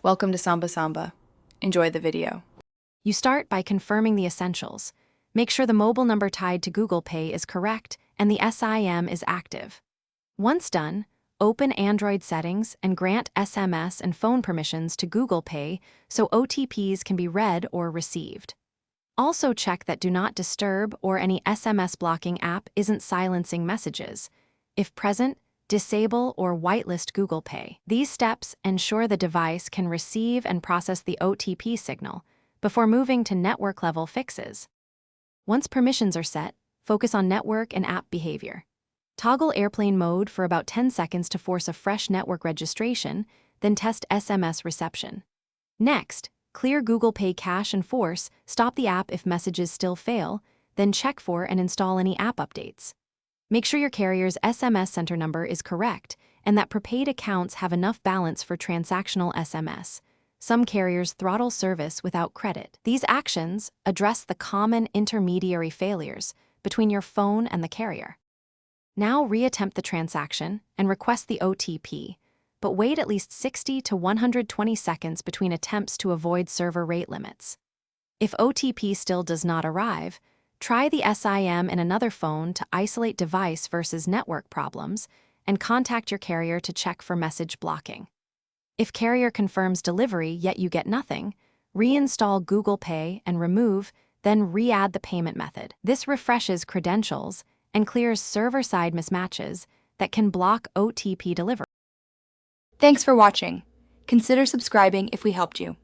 Welcome to Samba Samba. Enjoy the video. You start by confirming the essentials. Make sure the mobile number tied to Google Pay is correct and the SIM is active. Once done, open Android settings and grant SMS and phone permissions to Google Pay so OTPs can be read or received. Also check that Do Not Disturb or any SMS blocking app isn't silencing messages. If present, disable or whitelist Google Pay. These steps ensure the device can receive and process the OTP signal before moving to network-level fixes. Once permissions are set, focus on network and app behavior. Toggle airplane mode for about 10 seconds to force a fresh network registration, then test SMS reception. Next, clear Google Pay cache and force stop the app if messages still fail, then check for and install any app updates. Make sure your carrier's SMS center number is correct and that prepaid accounts have enough balance for transactional SMS. Some carriers throttle service without credit. These actions address the common intermediary failures between your phone and the carrier. Now reattempt the transaction and request the OTP, but wait at least 60 to 120 seconds between attempts to avoid server rate limits. If OTP still does not arrive, try the SIM in another phone to isolate device versus network problems and contact your carrier to check for message blocking. If carrier confirms delivery yet you get nothing, reinstall Google Pay and remove, then re-add the payment method. This refreshes credentials and clears server-side mismatches that can block OTP delivery. Thanks for watching. Consider subscribing if we helped you.